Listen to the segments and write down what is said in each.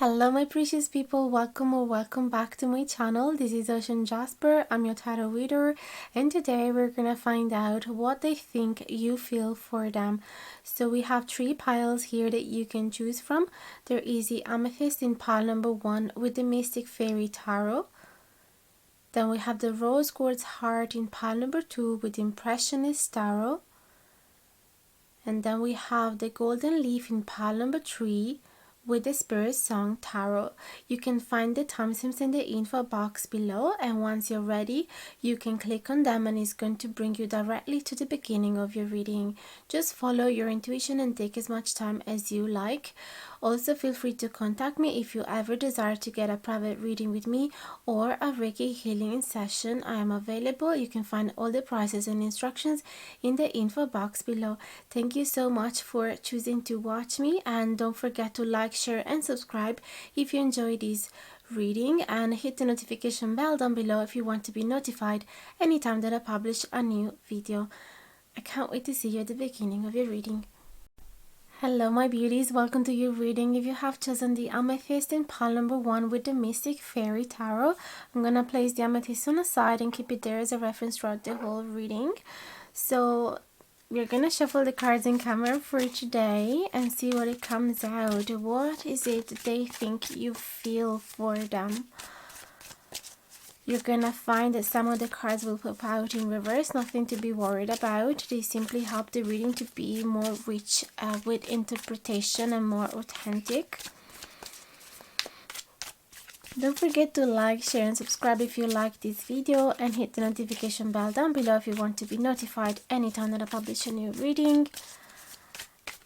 Hello my precious people, welcome or welcome back to my channel. This is Jasper. I'm your tarot reader, and today we're gonna find out what they think you feel for them. So we have three piles here that you can choose from. There is the Amethyst in pile number 1 with the Mystic Fairy Tarot. Then we have the Rose Quartz Heart in pile number 2 with the Impressionist Tarot. And then we have the Golden Leaf in pile number 3 with the Spirit Song Tarot. You can find the timestamps in the info box below, and once you're ready you can click on them and it's going to bring you directly to the beginning of your reading. Just follow your intuition and take as much time as you like. Also feel free to contact me if you ever desire to get a private reading with me or a Reiki healing session. I am available. You can find all the prices and instructions in the info box below. Thank you so much for choosing to watch me, and don't forget to like, share and subscribe if you enjoy this reading, and hit the notification bell down below if you want to be notified anytime that I publish a new video. I can't wait to see you at the beginning of your reading. Hello my beauties, welcome to your reading. If you have chosen the Amethyst in pile number 1 with the Mystic Fairy Tarot, I'm gonna place the Amethyst on the side and keep it there as a reference throughout the whole reading. So we're gonna shuffle the cards in camera for today and see what it comes out. What is it they think you feel for them? You're gonna find that some of the cards will pop out in reverse, nothing to be worried about. They simply help the reading to be more rich with interpretation and more authentic. Don't forget to like, share and subscribe if you like this video, and hit the notification bell down below if you want to be notified anytime that I publish a new reading.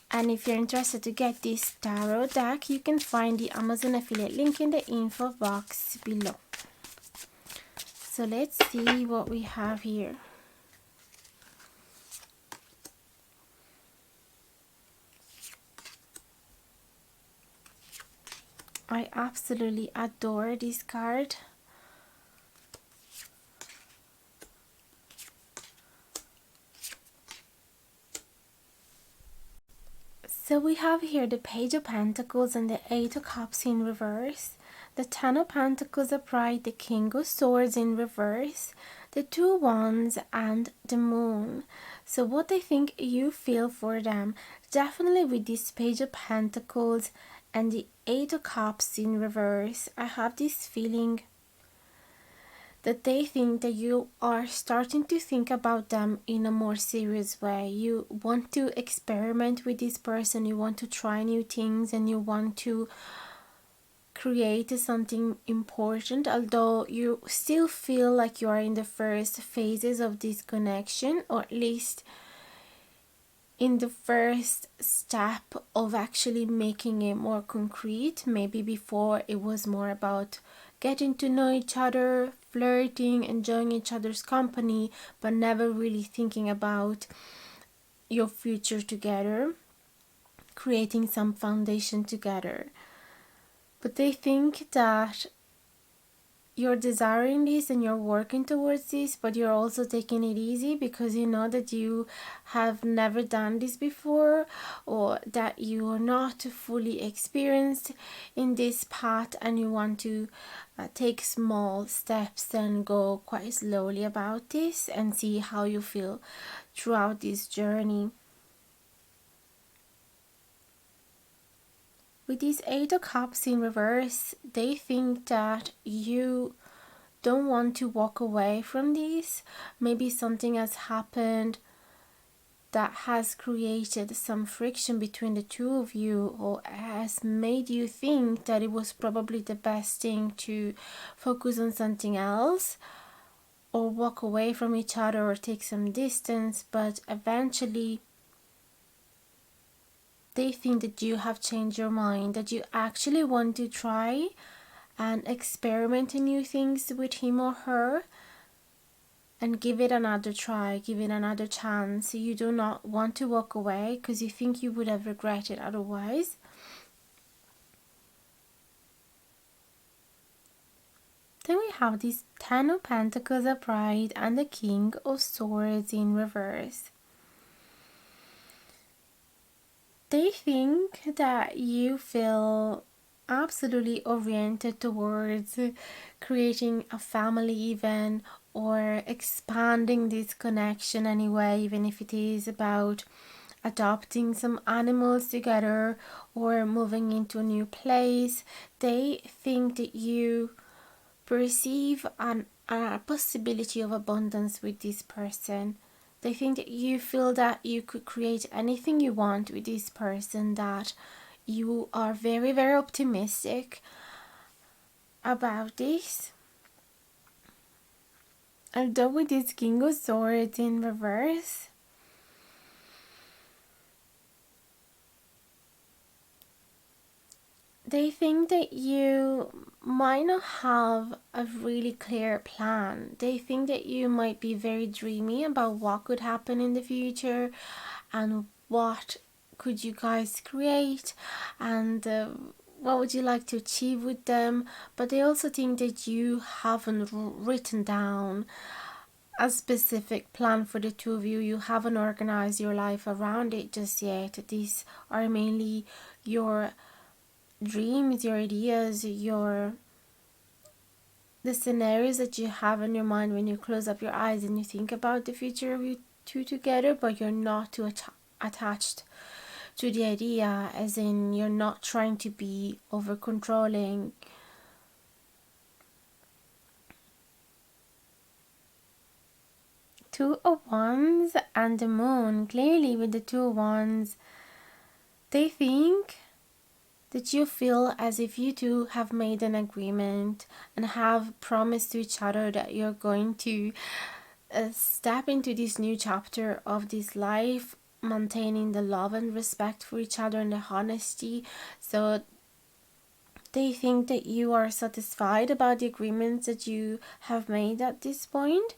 And if you're interested to get this tarot deck, you can find the Amazon affiliate link in the info box below. So let's see what we have here. I absolutely adore this card. So we have here the Page of Pentacles and the Eight of Cups in reverse, the Ten of Pentacles upright, the King of Swords in reverse, the Two Wands and the Moon. So what they think you feel for them, definitely with this Page of Pentacles and the Eight of Cups in reverse, I have this feeling that they think that you are starting to think about them in a more serious way. You want to experiment with this person, you want to try new things, and you want to create something important, although you still feel like you are in the first phases of this connection, or at least in the first step of actually making it more concrete. Maybe before it was more about getting to know each other, flirting, enjoying each other's company, but never really thinking about your future together, creating some foundation together. But they think that you're desiring this and you're working towards this, but you're also taking it easy because you know that you have never done this before, or that you are not fully experienced in this path, and you want to take small steps and go quite slowly about this and see how you feel throughout this journey. With these Eight of Cups in reverse, they think that you don't want to walk away from this. Maybe something has happened that has created some friction between the two of you, or has made you think that it was probably the best thing to focus on something else, or walk away from each other, or take some distance. But eventually they think that you have changed your mind, that you actually want to try and experiment in new things with him or her, and give it another try, give it another chance. You do not want to walk away because you think you would have regretted otherwise. Then we have this Ten of Pentacles upright and the King of Swords in reverse. They think that you feel absolutely oriented towards creating a family even, or expanding this connection anyway, even if it is about adopting some animals together or moving into a new place. They think that you perceive a possibility of abundance with this person. They think that you feel that you could create anything you want with this person, that you are very, very optimistic about this. Although with this King of Swords in reverse, they think that you might not have a really clear plan. They think that you might be very dreamy about what could happen in the future and what could you guys create, and what would you like to achieve with them. But they also think that you haven't written down a specific plan for the two of you. You haven't organized your life around it just yet. These are mainly your dreams, your ideas, the scenarios that you have in your mind when you close up your eyes and you think about the future of you two together, but you're not too attached to the idea, as in you're not trying to be over controlling. Two of Wands and the Moon. Clearly with the Two of Wands, they think that you feel as if you two have made an agreement and have promised to each other that you're going to step into this new chapter of this life, maintaining the love and respect for each other and the honesty. So they think that you are satisfied about the agreements that you have made at this point,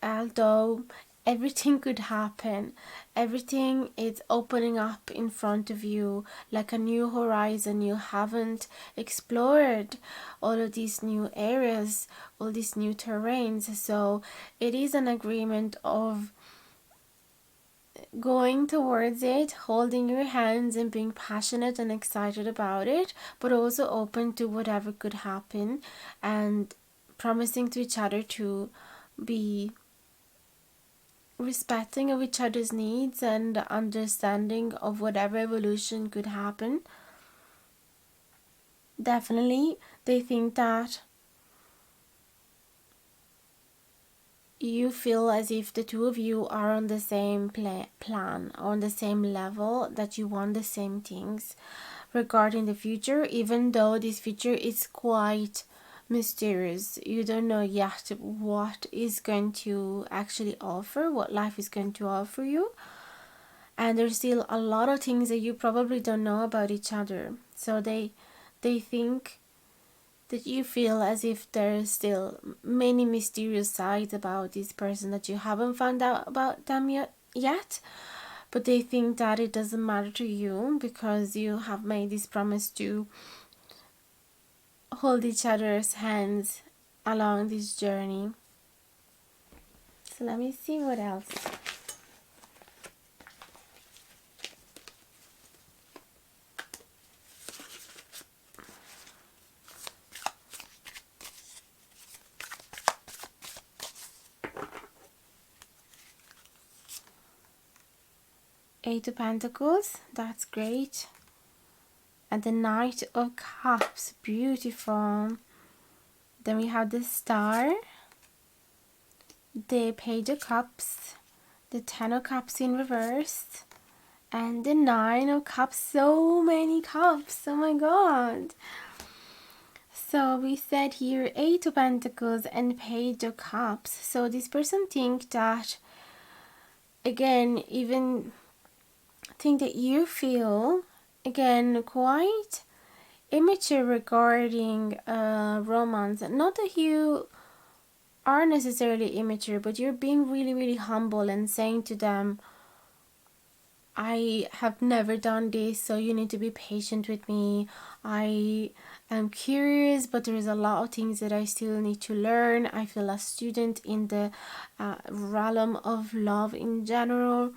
although everything could happen. Everything is opening up in front of you like a new horizon. You haven't explored all of these new areas, all these new terrains. So it is an agreement of going towards it, holding your hands and being passionate and excited about it, but also open to whatever could happen, and promising to each other to be respecting of each other's needs and understanding of whatever evolution could happen. Definitely, they think that you feel as if the two of you are on the same plan, on the same level, that you want the same things regarding the future, even though this future is quite mysterious. You don't know yet what is going to actually offer, what life is going to offer you, and there's still a lot of things that you probably don't know about each other. So they think that you feel as if there's still many mysterious sides about this person that you haven't found out about them yet. But they think that it doesn't matter to you because you have made this promise to hold each other's hands along this journey. So let me see what else. Eight of Pentacles, that's great. And the Knight of Cups, beautiful. Then we have the Star, the Page of Cups, the Ten of Cups in reverse, and the Nine of Cups. So many cups, oh my god. So we said here Eight of Pentacles and Page of Cups. So this person think that, again, even think that you feel, again, quite immature regarding romance. Not that you are necessarily immature, but you're being really, really humble and saying to them, I have never done this, so you need to be patient with me. I am curious, but there is a lot of things that I still need to learn. I feel a student in the realm of love in general.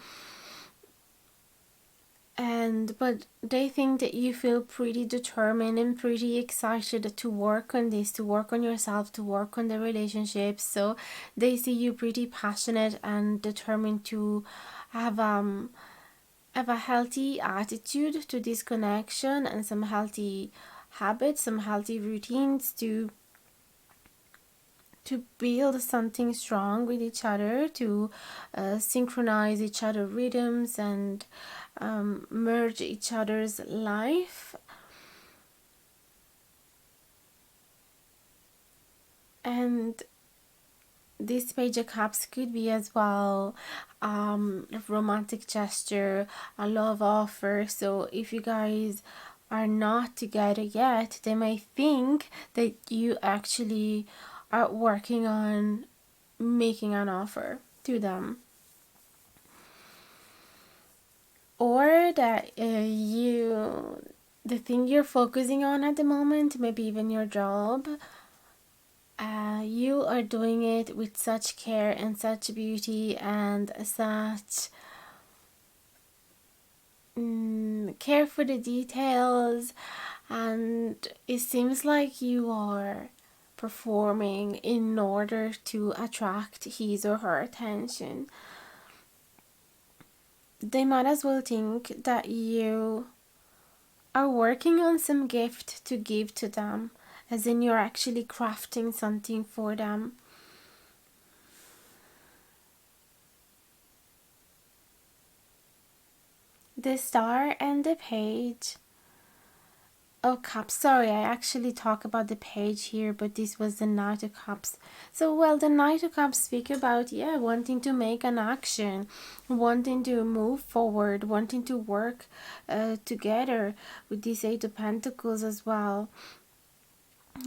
But they think that you feel pretty determined and pretty excited to work on this, to work on yourself, to work on the relationship. So they see you pretty passionate and determined to have a healthy attitude to this connection, and some healthy habits, some healthy routines to build something strong with each other, to synchronize each other rhythms, and merge each other's life. And this page of cups could be as well a romantic gesture, a love offer. So if you guys are not together yet, they may think that you actually are working on making an offer to them, or that the thing you're focusing on at the moment, maybe even your job, you are doing it with such care and such beauty and such care for the details, and it seems like you are performing in order to attract his or her attention. They might as well think that you are working on some gift to give to them, as in you're actually crafting something for them. The star and the page of cups. Sorry, I actually talk about the page here, but this was the knight of cups. So, well, the knight of cups speak about, wanting to make an action, wanting to move forward, wanting to work together, with this eight of pentacles as well.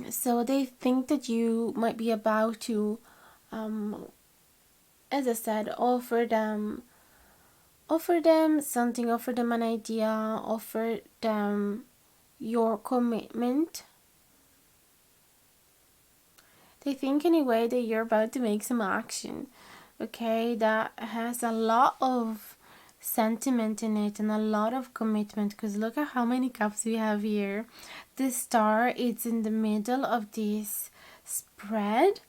So they think that you might be about to, as I said, offer them something, offer them an idea, offer them your commitment. They think anyway that you're about to make some action, okay, that has a lot of sentiment in it and a lot of commitment, because look at how many cups we have here. The star is in the middle of this spread,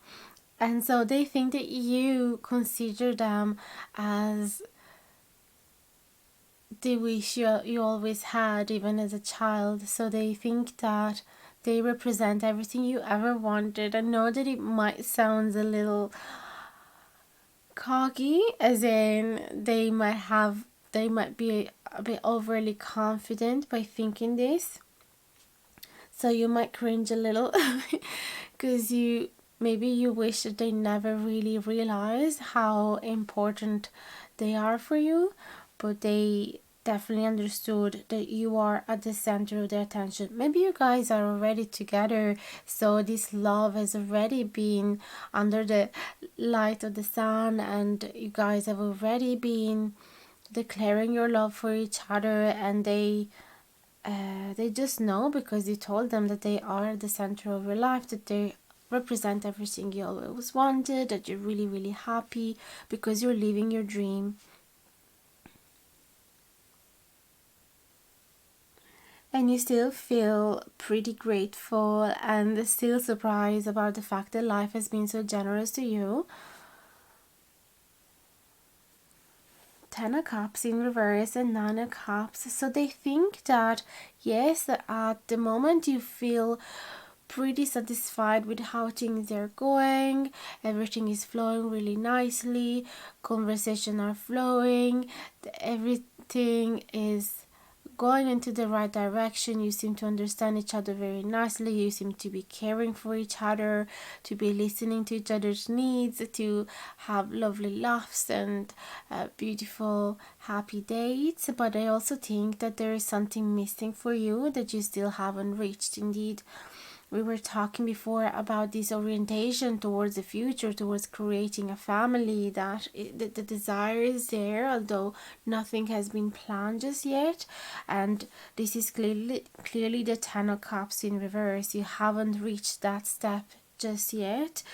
and so they think that you consider them as the wish you always had, even as a child. So they think that they represent everything you ever wanted. I know that it might sound a little cocky, as in they might be a bit overly confident by thinking this. So you might cringe a little because maybe you wish that they never really realized how important they are for you, but they definitely understood that you are at the center of their attention. Maybe you guys are already together, so this love has already been under the light of the sun, and you guys have already been declaring your love for each other, and they just know, because you told them that they are the center of your life, that they represent everything you always wanted, that you're really, really happy because you're living your dream. And you still feel pretty grateful and still surprised about the fact that life has been so generous to you. Ten of Cups in reverse and Nine of Cups. So they think that, yes, at the moment you feel pretty satisfied with how things are going, everything is flowing really nicely, conversations are flowing, everything is going into the right direction. You seem to understand each other very nicely. You seem to be caring for each other, to be listening to each other's needs, to have lovely laughs and beautiful, happy dates. But I also think that there is something missing for you that you still haven't reached. Indeed, we were talking before about this orientation towards the future, towards creating a family, that the desire is there, although nothing has been planned just yet. And this is clearly the Ten of Cups in reverse. You haven't reached that step just yet.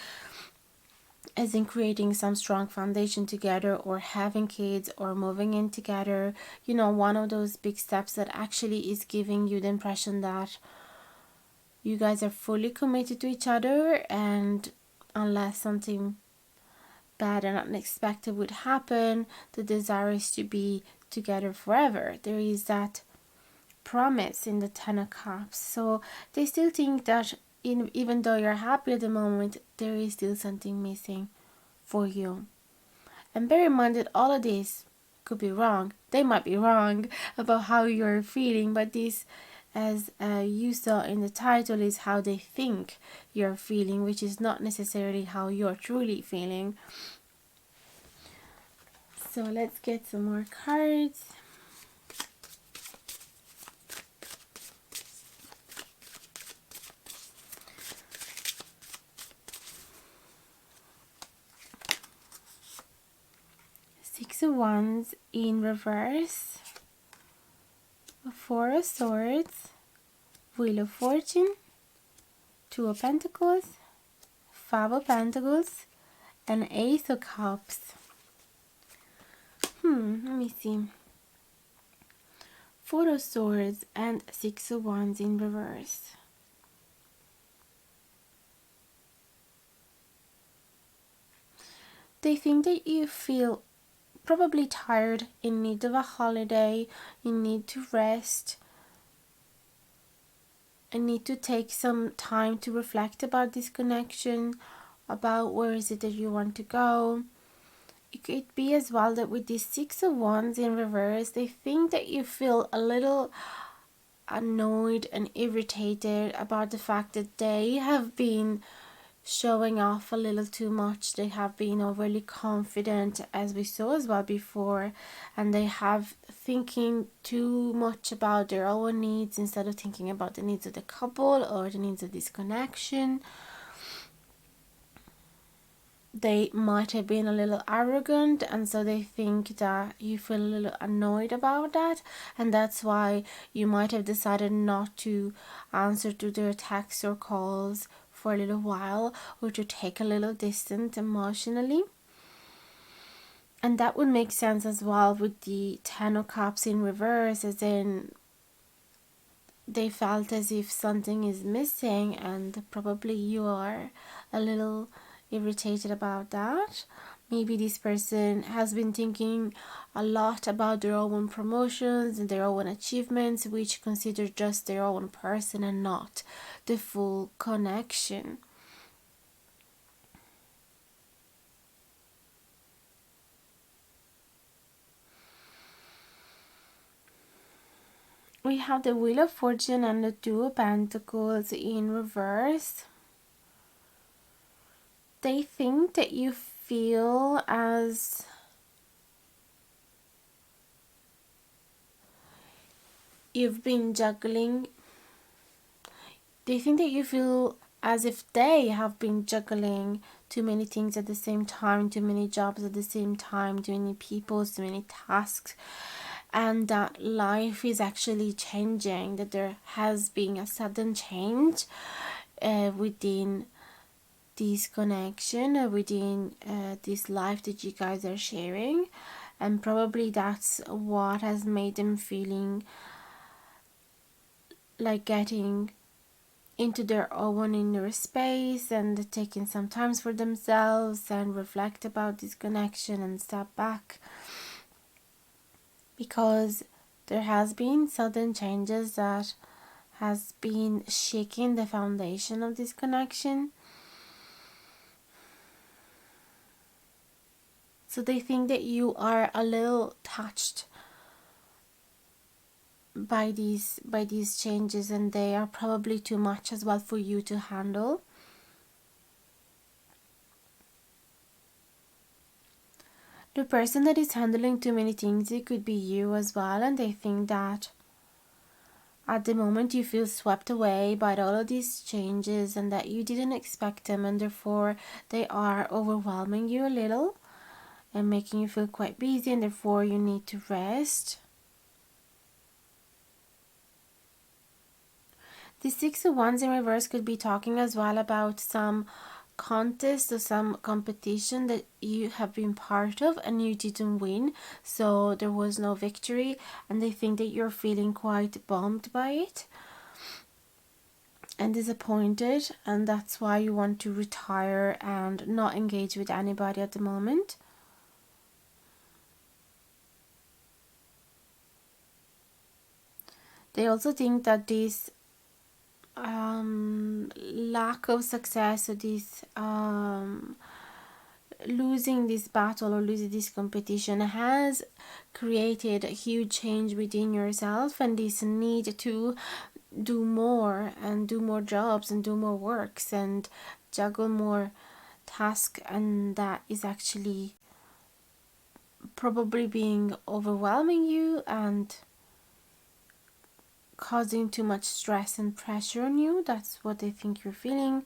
as in creating some strong foundation together, or having kids, or moving in together. You know, one of those big steps that actually is giving you the impression that you guys are fully committed to each other, and unless something bad and unexpected would happen, the desire is to be together forever. There is that promise in the Ten of Cups. So they still think that even though you're happy at the moment, there is still something missing for you. And bear in mind that all of this could be wrong. They might be wrong about how you're feeling, but this, as you saw in the title, is how they think you're feeling, which is not necessarily how you're truly feeling. So let's get some more cards. Six of Wands in reverse, Four of Swords, Wheel of Fortune, Two of Pentacles, Five of Pentacles, and Ace of Cups. Let me see. Four of Swords and Six of Wands in reverse. They think that you feel probably tired, in need of a holiday, in need to rest, and need to take some time to reflect about this connection, about where is it that you want to go. It could be as well that with this Six of Wands in reverse, they think that you feel a little annoyed and irritated about the fact that they have been showing off a little too much. They have been overly confident, as we saw as well before, and they have thinking too much about their own needs instead of thinking about the needs of the couple or the needs of this connection. They might have been a little arrogant, and so they think that you feel a little annoyed about that, and that's why you might have decided not to answer to their texts or calls for a little while, or to take a little distance emotionally. And that would make sense as well with the Ten of Cups in reverse, as in they felt as if something is missing, and probably you are a little irritated about that. Maybe this person has been thinking a lot about their own promotions and their own achievements, which consider just their own person and not the full connection. We have the Wheel of Fortune and the Two of Pentacles in reverse. They think that you feel as you've been juggling. They think that you feel as if they have been juggling too many things at the same time, too many jobs at the same time, too many people, too many tasks, and that life is actually changing, that there has been a sudden change within this connection, within this life that you guys are sharing, and probably that's what has made them feeling like getting into their own inner space and taking some time for themselves and reflect about this connection and step back, because there has been sudden changes that has been shaking the foundation of this connection. So they think that you are a little touched by these changes, and they are probably too much as well for you to handle. The person that is handling too many things, it could be you as well, and they think that at the moment you feel swept away by all of these changes and that you didn't expect them, and therefore they are overwhelming you a little and making you feel quite busy, and therefore you need to rest. The Six of Wands in reverse could be talking as well about some contest or some competition that you have been part of and you didn't win, so there was no victory, and they think that you're feeling quite bummed by it and disappointed, and that's why you want to retire and not engage with anybody at the moment. They also think that this lack of success, or this losing this battle or losing this competition has created a huge change within yourself, and this need to do more and do more jobs and do more works and juggle more tasks, and that is actually probably being overwhelming you and causing too much stress and pressure on you. That's what they think you're feeling.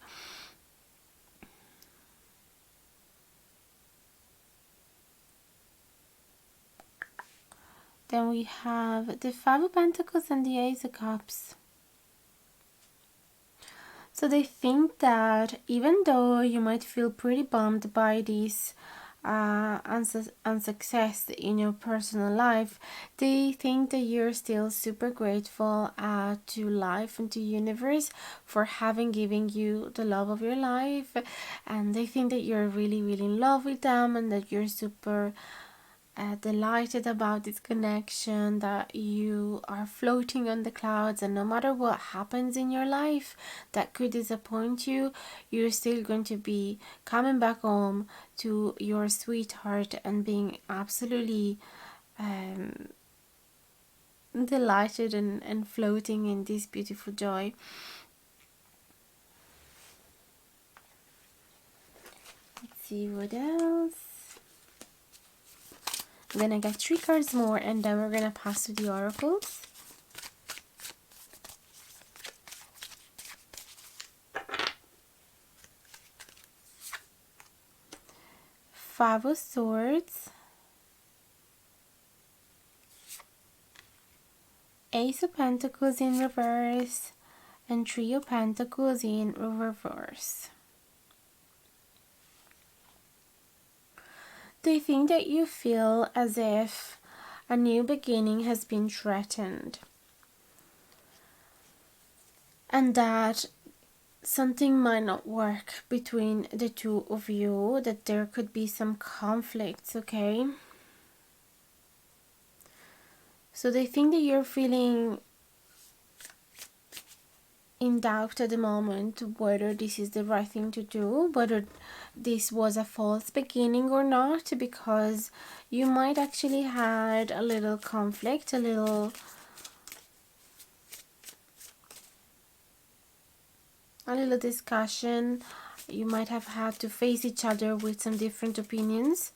Then we have the Five of Pentacles and the Ace of Cups. So they think that even though you might feel pretty bummed by this unsuccess in your personal life, they think that you're still super grateful to life and to universe for having given you the love of your life, and they think that you're really in love with them, and that you're super delighted about this connection, that you are floating on the clouds, and no matter what happens in your life that could disappoint you, you're still going to be coming back home to your sweetheart and being absolutely delighted and floating in this beautiful joy. Let's see what else. I'm gonna get 3 cards more, and then we're gonna pass to the oracles. Five of Swords, Ace of Pentacles in reverse, and Three of Pentacles in reverse. They think that you feel as if a new beginning has been threatened, and that something might not work between the two of you, that there could be some conflicts, okay? So they think that you're feeling in doubt at the moment whether this is the right thing to do, whether this was a false beginning or not, because you might actually had a little conflict, a little discussion. You might have had to face each other with some different opinions.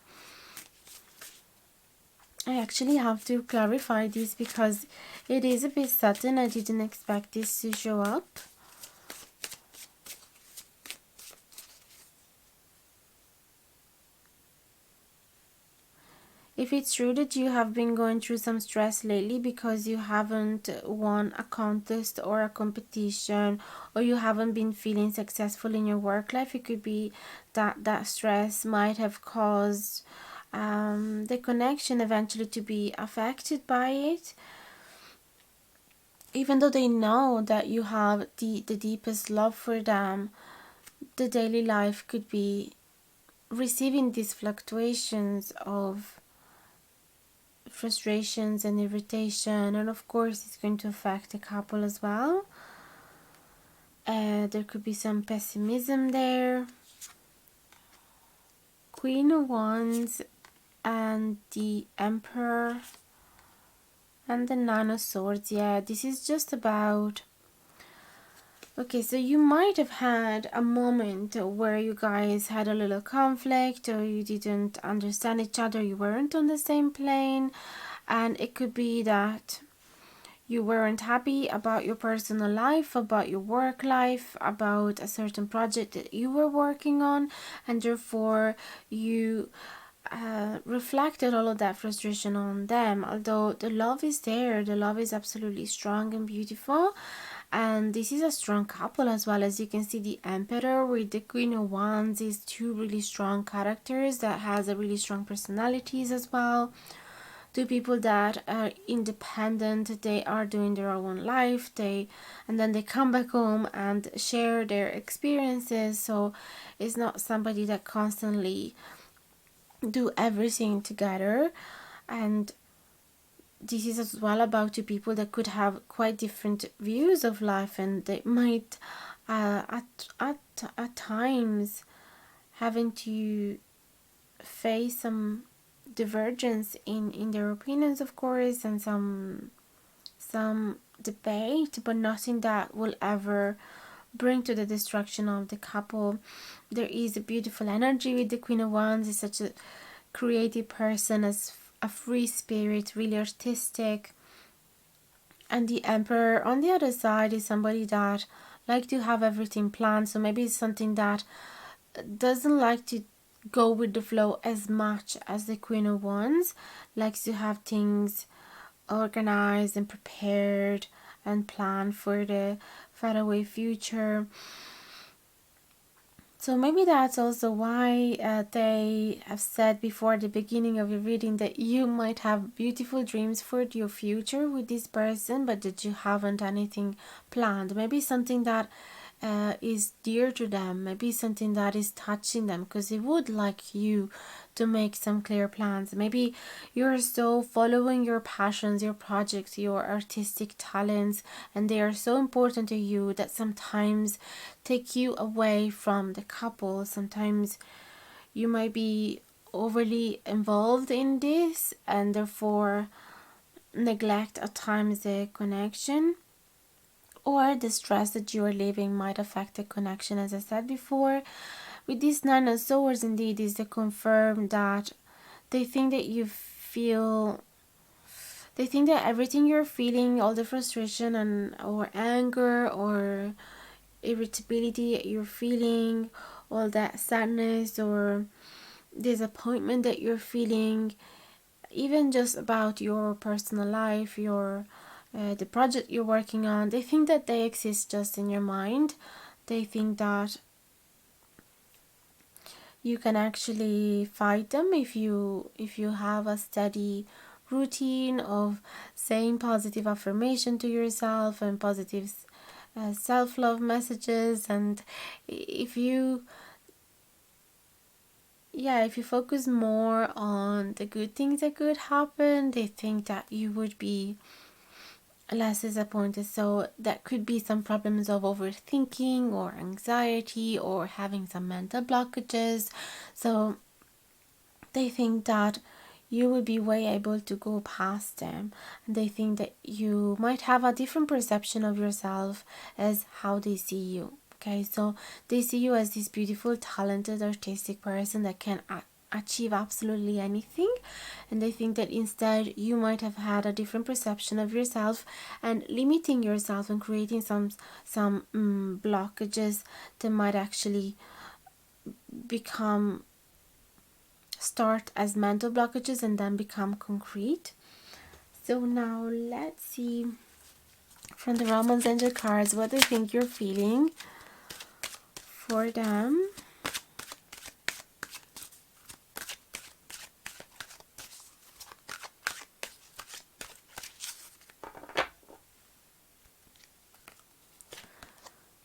I actually have to clarify this because it is a bit sudden. I didn't expect this to show up. If it's true that you have been going through some stress lately because you haven't won a contest or a competition, or you haven't been feeling successful in your work life, it could be that that stress might have caused the connection eventually to be affected by it. Even though they know that you have the deepest love for them, the daily life could be receiving these fluctuations of frustrations and irritation, and of course it's going to affect the couple as well. There could be some pessimism there. Queen of Wands and the Emperor and the Nine of Swords. Yeah, this is just about, okay, so you might have had a moment where you guys had a little conflict, or you didn't understand each other, you weren't on the same plane, and it could be that you weren't happy about your personal life, about your work life, about a certain project that you were working on, and therefore you reflected all of that frustration on them. Although the love is there, the love is absolutely strong and beautiful, And this is a strong couple as well. As you can see, the Emperor with the Queen of Wands is two really strong characters that has a really strong personalities as well. Two people that are independent, they are doing their own life, and then they come back home and share their experiences. So it's not somebody that constantly do everything together. And this is as well about two people that could have quite different views of life, and they might at times having to face some divergence in their opinions, of course, and some debate, but nothing that will ever bring to the destruction of the couple. There is a beautiful energy with the Queen of Wands. Is such a creative person, as a free spirit, really artistic. And the Emperor on the other side is somebody that like to have everything planned. So maybe it's something that doesn't like to go with the flow as much as the Queen of Wands, likes to have things organized and prepared and planned for the faraway future. So maybe that's also why they have said before the beginning of your reading that you might have beautiful dreams for your future with this person, but that you haven't anything planned. Maybe something that is dear to them, maybe something that is touching them, because they would like you to make some clear plans. Maybe you're so following your passions, your projects, your artistic talents, and they are so important to you that sometimes take you away from the couple. Sometimes you might be overly involved in this and therefore neglect at times the connection, or the stress that you are living might affect the connection. As I said before, with this Nine of Swords, indeed, is to confirm that they think that they think that everything you're feeling, all the frustration and or anger or irritability that you're feeling, all that sadness or disappointment that you're feeling, even just about your personal life, your the project you're working on, they think that they exist just in your mind. They think that you can actually fight them if you have a steady routine of saying positive affirmation to yourself and positive self-love messages. And if you focus more on the good things that could happen, they think that you would be less disappointed. So that could be some problems of overthinking or anxiety or having some mental blockages. So they think that you will be way able to go past them, and they think that you might have a different perception of yourself as how they see you. Okay, so they see you as this beautiful, talented, artistic person that can achieve absolutely anything, and they think that instead you might have had a different perception of yourself and limiting yourself and creating some blockages that might actually start as mental blockages and then become concrete. So now let's see from the Romance Angel cards what they think you're feeling for them.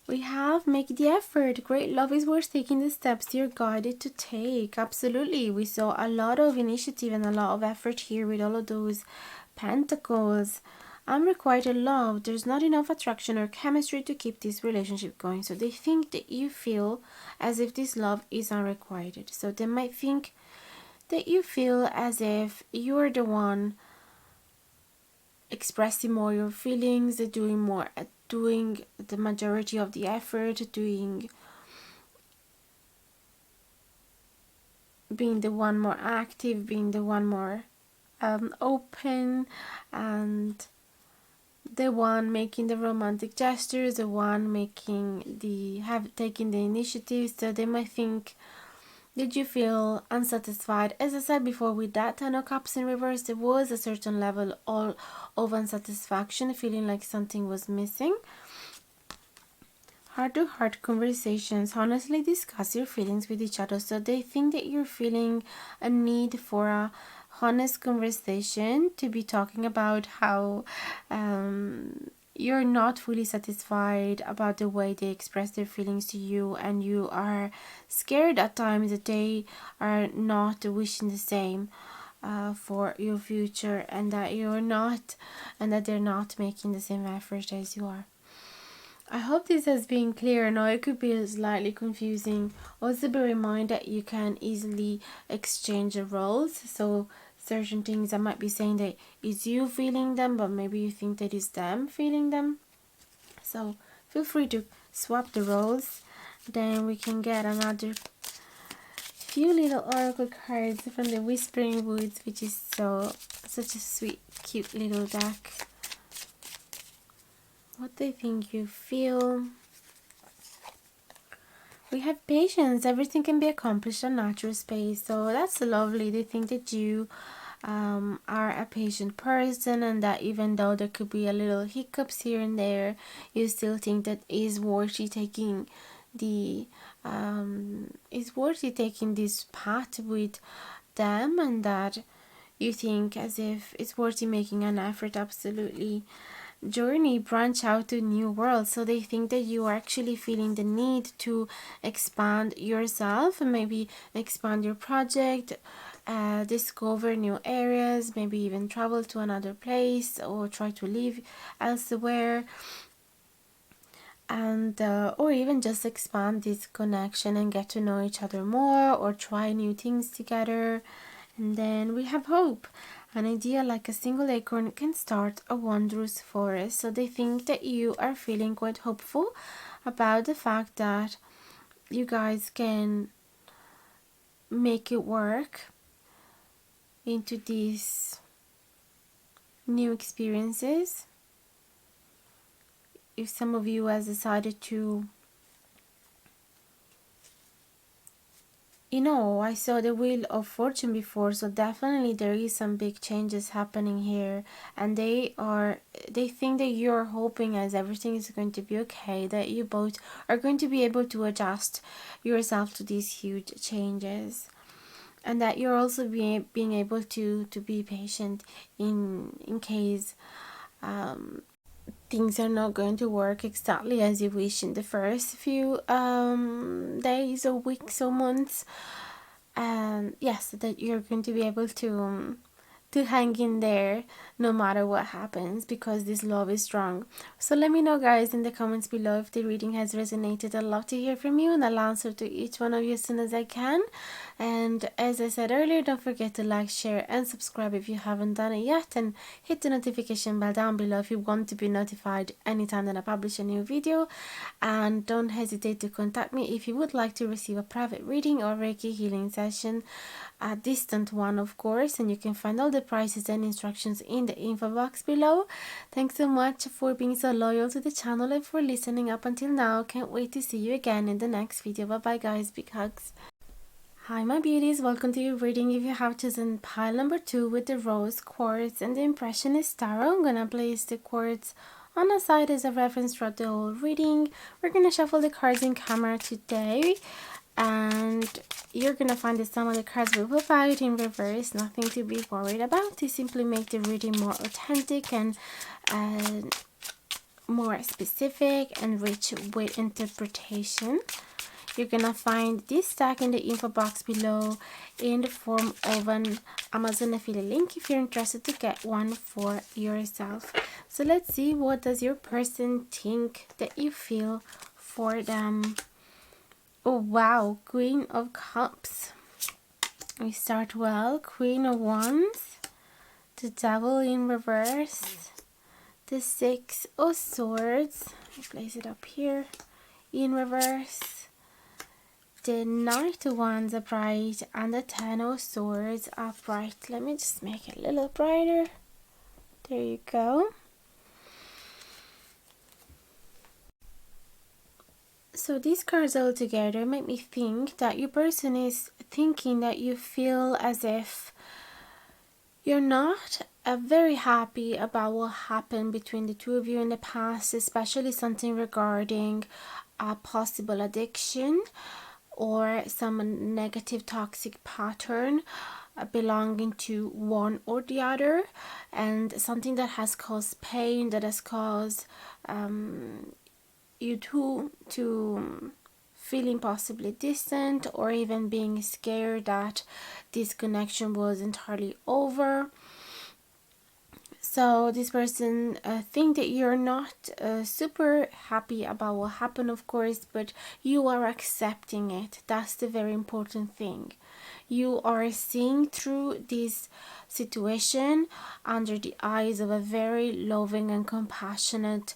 We have make the effort. Great love is worth taking the steps you're guided to take. Absolutely. We saw a lot of initiative and a lot of effort here with all of those pentacles. Unrequited love. There's not enough attraction or chemistry to keep this relationship going. So they think that you feel as if this love is unrequited. So they might think that you feel as if you're the one expressing more your feelings, doing the majority of the effort, being the one more active, being the one more open, and the one making the romantic gestures, the one taking the initiative. So they might think that you feel unsatisfied. As I said before, with that Ten of Cups in reverse, there was a certain level of unsatisfaction, feeling like something was missing. heart-to-heart conversations honestly discuss your feelings with each other. So they think that you're feeling a need for a honest conversation, to be talking about how you're not fully satisfied about the way they express their feelings to you, and you are scared at times that they are not wishing the same for your future, and that you're not, and that they're not making the same effort as you are. I hope this has been clear. Now it could be slightly confusing. Also bear in mind that you can easily exchange the roles. So certain things I might be saying that is you feeling them, but maybe you think that is them feeling them. So feel free to swap the roles. Then we can get another few little oracle cards from the Whispering Woods, which is such a sweet, cute little deck. What they think you feel. We have patience. Everything can be accomplished at natural space. So that's lovely. They think that you are a patient person, and that even though there could be a little hiccups here and there, you still think that is worthy taking the is worthy taking this path with them, and that you think as if it's worthy making an effort. Absolutely. Journey, branch out to new worlds. So they think that you are actually feeling the need to expand yourself, and maybe expand your project, discover new areas, maybe even travel to another place or try to live elsewhere, and or even just expand this connection and get to know each other more, or try new things together. And then we have hope. An idea like a single acorn can start a wondrous forest. So they think that you are feeling quite hopeful about the fact that you guys can make it work into these new experiences. If some of you has decided to, I saw the Wheel of Fortune before, so definitely there is some big changes happening here, and they think that you're hoping as everything is going to be okay, that you both are going to be able to adjust yourself to these huge changes, and that you're also being able to be patient in case things are not going to work exactly as you wish in the first few days or weeks or months. And yes, that you're going to be able to hang in there no matter what happens, because this love is strong. So let me know, guys, in the comments below if the reading has resonated. I'd love to hear from you, and I'll answer to each one of you as soon as I can. And as I said earlier, don't forget to like, share and subscribe if you haven't done it yet, and hit the notification bell down below if you want to be notified anytime that I publish a new video. And don't hesitate to contact me if you would like to receive a private reading or Reiki healing session, a distant one of course, and you can find all the prices and instructions in the info box below. Thanks so much for being so loyal to the channel and for listening up until now. Can't wait to see you again in the next video. Bye bye, guys. Big hugs. Hi my beauties, welcome to your reading. If you have chosen pile number 2 with the rose quartz and the impressionist tarot, I'm gonna place the quartz on the side as a reference throughout the whole reading. We're gonna shuffle the cards in camera today, and you're gonna find that some of the cards will pop out in reverse. Nothing to be worried about. To simply make the reading more authentic and more specific and rich with interpretation. You're gonna find this stack in the info box below in the form of an Amazon affiliate link if you're interested to get one for yourself. So let's see, what does your person think that you feel for them? Oh wow, Queen of Cups. We start well. Queen of Wands, the Devil in reverse, the Six of Swords, I place it up here, in reverse, the Knight of Wands upright, and the Ten of Swords upright. Let me just make it a little brighter. There you go. So these cards all together make me think that your person is thinking that you feel as if you're not very happy about what happened between the two of you in the past, especially something regarding a possible addiction or some negative toxic pattern belonging to one or the other, and something that has caused pain, that has caused you to feeling possibly distant, or even being scared that this connection was entirely over. So this person think that you're not super happy about what happened, of course, but you are accepting it. That's the very important thing. You are seeing through this situation under the eyes of a very loving and compassionate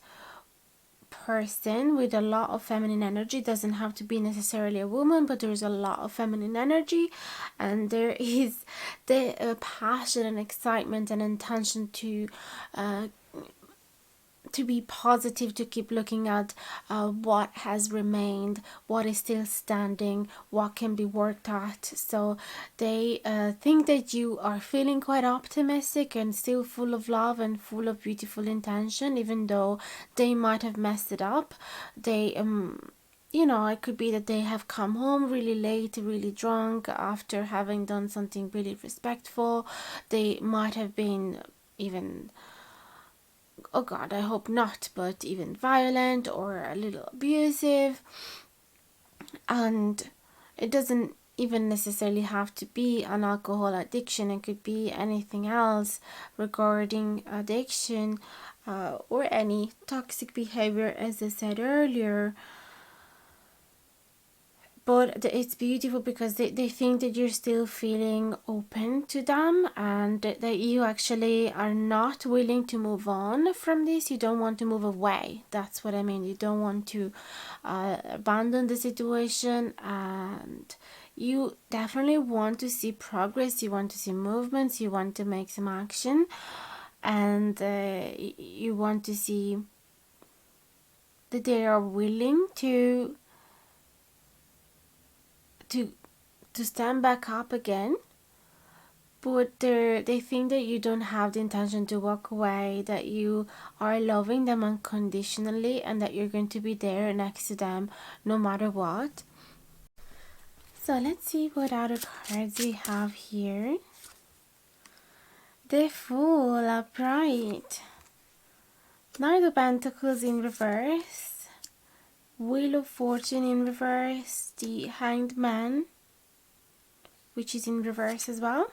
person with a lot of feminine energy. Doesn't have to be necessarily a woman, but there's a lot of feminine energy, and there is the passion and excitement and intention uh, to be positive, to keep looking at what has remained, what is still standing, what can be worked at. So they think that you are feeling quite optimistic and still full of love and full of beautiful intention, even though they might have messed it up. They you know, it could be that they have come home really late, really drunk after having done something really respectful. They might have been even, oh god, I hope not, but even violent or a little abusive. And it doesn't even necessarily have to be an alcohol addiction, it could be anything else regarding addiction or any toxic behavior, as I said earlier. But it's beautiful because they think that you're still feeling open to them, and that you actually are not willing to move on from this. You don't want to move away. That's what I mean. You don't want to abandon the situation, and you definitely want to see progress. You want to see movements. You want to make some action, and you want to see that they are willing to stand back up again, but they think that you don't have the intention to walk away, that you are loving them unconditionally, and that you're going to be there next to them no matter what. So let's see what other cards we have here. The Fool upright, Knight of Pentacles in reverse, Wheel of Fortune in reverse, the Hanged Man, which is in reverse as well,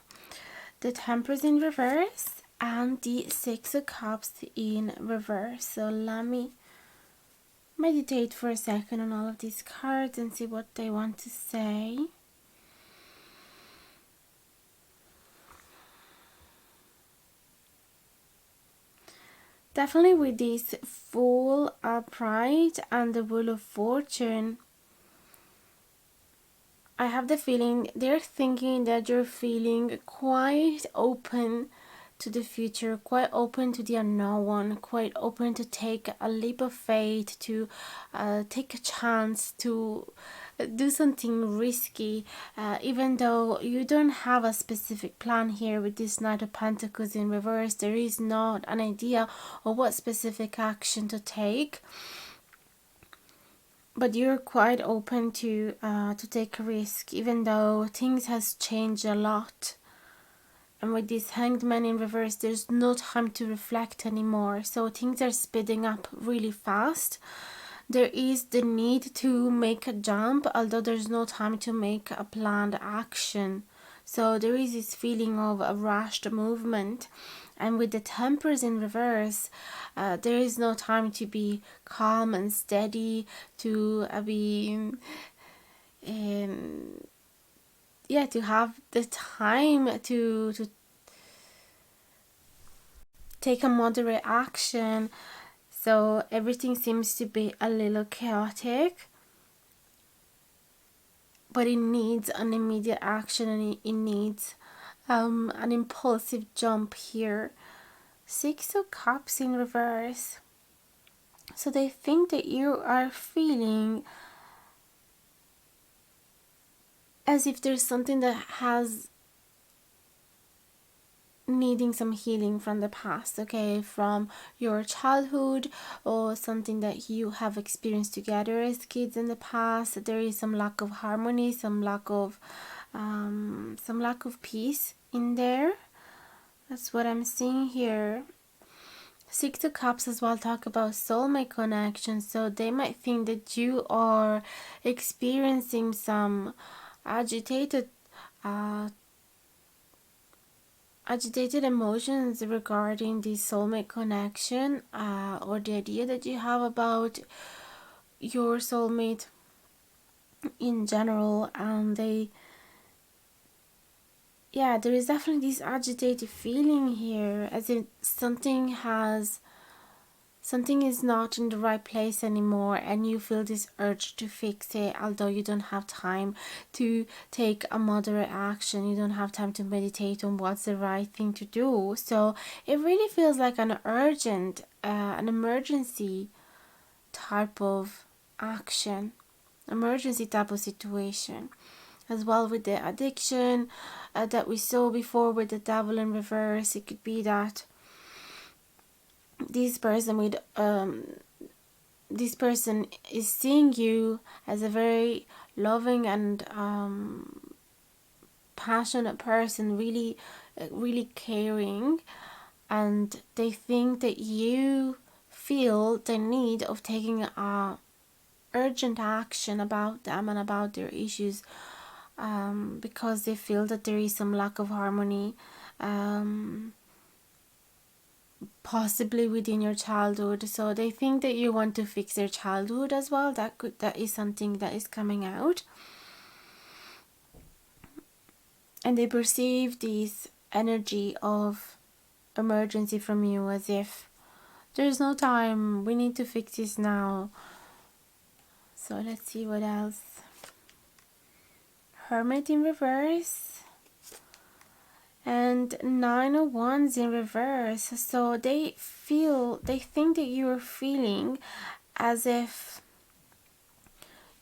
the Temperance in reverse, and the Six of Cups in reverse. So let me meditate for a second on all of these cards and see what they want to say. Definitely with this Fool upright and the Wheel of Fortune, I have the feeling they're thinking that you're feeling quite open to the future, quite open to the unknown, quite open to take a leap of faith, to take a chance, to do something risky, even though you don't have a specific plan here with this Knight of Pentacles in reverse. There is not an idea of what specific action to take, but you're quite open to take a risk, even though things has changed a lot. And with this Hanged Man in reverse, there's no time to reflect anymore, so things are speeding up really fast. There is the need to make a jump, although there's no time to make a planned action. So there is this feeling of a rushed movement. And with the Temperance in reverse, there is no time to be calm and steady, to be to have the time to take a moderate action. So everything seems to be a little chaotic, but it needs an immediate action, and it needs an impulsive jump here. Six of Cups in reverse. So they think that you are feeling as if there's something that has needing some healing from the past, okay, from your childhood or something that you have experienced together as kids in the past. There is some lack of harmony, some lack of peace in there. That's what I'm seeing here. Six of Cups as well talk about soulmate connection, so they might think that you are experiencing some agitated uh, emotions regarding the soulmate connection, or the idea that you have about your soulmate in general. And there is definitely this agitated feeling here, as if something is not in the right place anymore, and you feel this urge to fix it, although you don't have time to take a moderate action. You don't have time to meditate on what's the right thing to do. So it really feels like an emergency type of action, emergency type of situation. As well with the addiction that we saw before with the devil in reverse, it could be that this person is seeing you as a very loving and passionate person, really caring, and they think that you feel the need of taking a urgent action about them and about their issues, because they feel that there is some lack of harmony, possibly within your childhood. So they think that you want to fix their childhood as well. That is something that is coming out, and they perceive this energy of emergency from you as if there's no time, we need to fix this now. So let's see what else. Hermit in reverse and 9 of Wands in reverse. So they think that you're feeling as if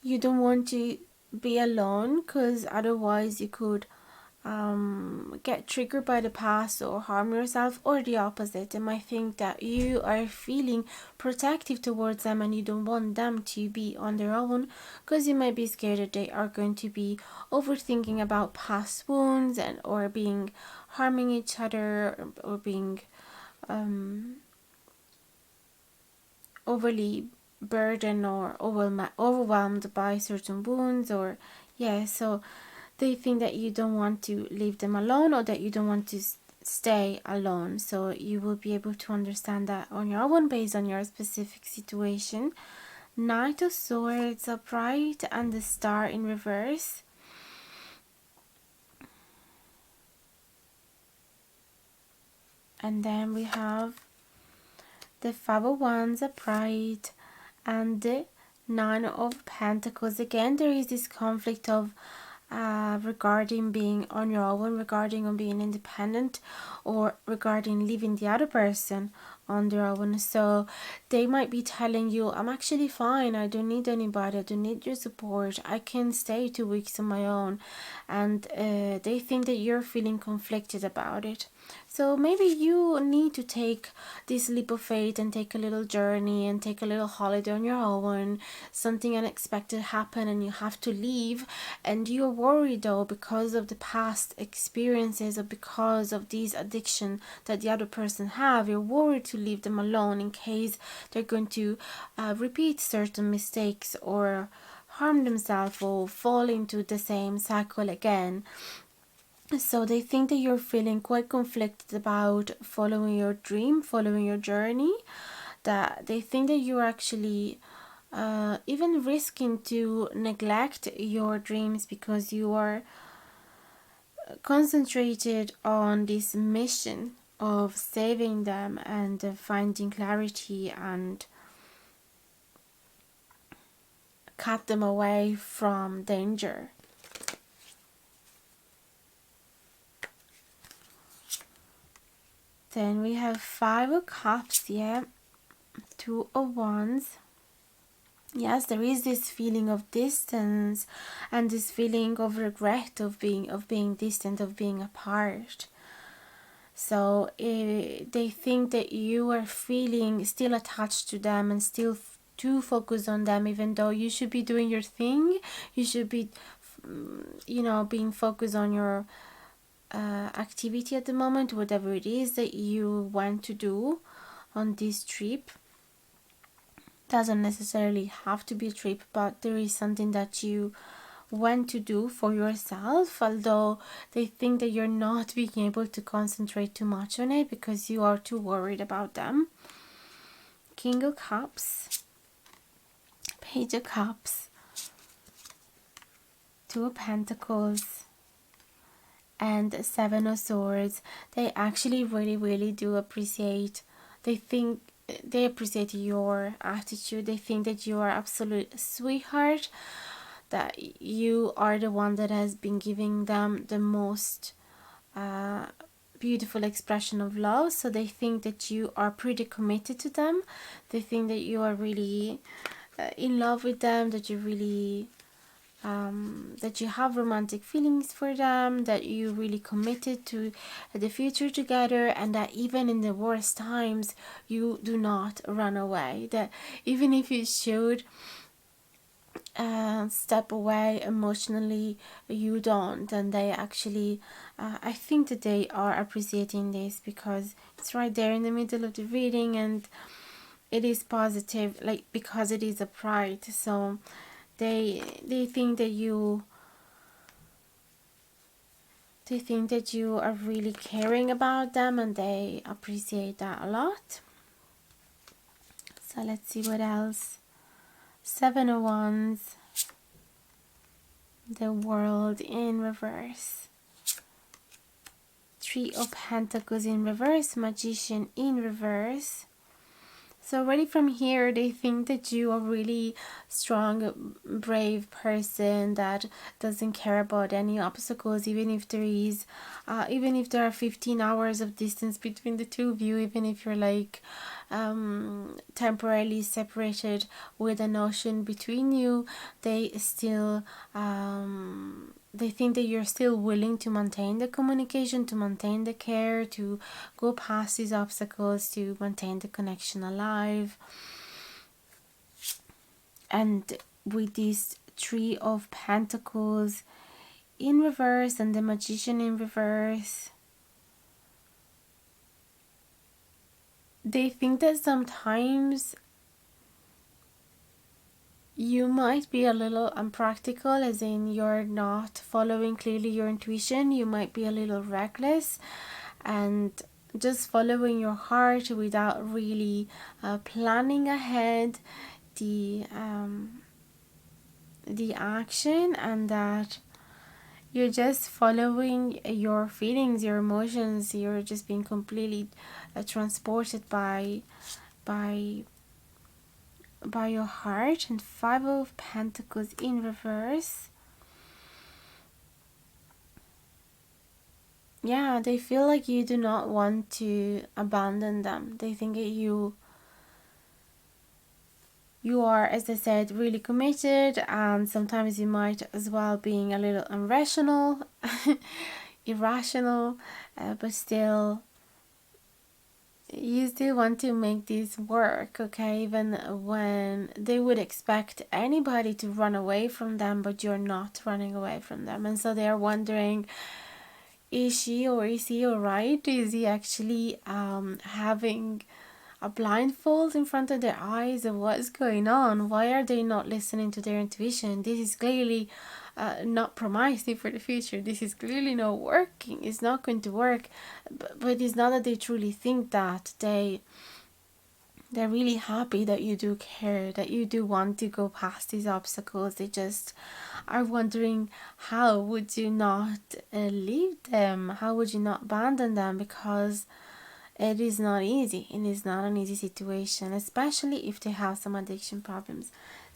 you don't want to be alone, because otherwise you could get triggered by the past or harm yourself, or the opposite. They might think that you are feeling protective towards them and you don't want them to be on their own, because you might be scared that they are going to be overthinking about past wounds and or being harming each other, or being overly burdened or overwhelmed by certain wounds, or so they think that you don't want to leave them alone, or that you don't want to stay alone. So you will be able to understand that on your own based on your specific situation. Knight of Swords upright and the Star in reverse. And then we have the Five of Wands upright and the Nine of Pentacles. Again, there is this conflict of regarding being on your own, regarding on being independent, or regarding leaving the other person on their own. So they might be telling you, I'm actually fine, I don't need anybody, I don't need your support, I can stay 2 weeks on my own. And they think that you're feeling conflicted about it. So maybe you need to take this leap of faith and take a little journey and take a little holiday on your own. Something unexpected happened and you have to leave, and you're worried though because of the past experiences or because of these addiction that the other person have. You're worried to leave them alone in case they're going to repeat certain mistakes or harm themselves or fall into the same cycle again. So they think that you're feeling quite conflicted about following your dream, following your journey, that they think that you're actually even risking to neglect your dreams because you are concentrated on this mission of saving them and finding clarity and cut them away from danger. Then we have Five of Cups, Two of Wands. Yes, there is this feeling of distance and this feeling of regret of being distant, of being apart. So they think that you are feeling still attached to them and still too focused on them, even though you should be doing your thing. You should be, being focused on your activity at the moment, whatever it is that you want to do on this trip. Doesn't necessarily have to be a trip, but there is something that you want to do for yourself, although they think that you're not being able to concentrate too much on it because you are too worried about them. King of Cups, Page of Cups, Two of Pentacles, and Seven of Swords. They actually really do appreciate, they appreciate your attitude. They think that you are absolute sweetheart, that you are the one that has been giving them the most beautiful expression of love. So they think that you are pretty committed to them. They think that you are really in love with them, that you really that you have romantic feelings for them, that you really committed to the future together, and that even in the worst times you do not run away, that even if you should step away emotionally, you don't. And they actually I think that they are appreciating this because it's right there in the middle of the reading, and it is positive, like, because it is a pride. So they think that you are really caring about them, and they appreciate that a lot. So let's see what else. Seven of Wands, the World in reverse, Three of Pentacles in reverse, Magician in reverse. So already from here, they think that you are really strong, brave person that doesn't care about any obstacles, even if there are 15 hours of distance between the two of you, even if you're like temporarily separated with an ocean between you. They still they think that you're still willing to maintain the communication, to maintain the care, to go past these obstacles, to maintain the connection alive. And with this Three of Pentacles in reverse and the Magician in reverse, they think that sometimes you might be a little unpractical, as in you're not following clearly your intuition. You might be a little reckless and just following your heart without really planning ahead the action, and that you're just following your feelings, your emotions. You're just being completely transported by your heart. And Five of Pentacles in reverse. Yeah, they feel like you do not want to abandon them. They think that you are, as I said, really committed, and sometimes you might as well being a little irrational, but still you still want to make this work, okay? Even when they would expect anybody to run away from them, but you're not running away from them. And so they're wondering, is she or is he alright? Is he actually having a blindfold in front of their eyes of what's going on? Why are they not listening to their intuition? This is clearly not promising for the future. This is clearly not working. It's not going to work. But it's not that they truly think that. They're really happy that you do care, that you do want to go past these obstacles. They just are wondering, how would you not leave them? How would you not abandon them? Because it is not easy. It is not an easy situation, especially if they have some addiction problems.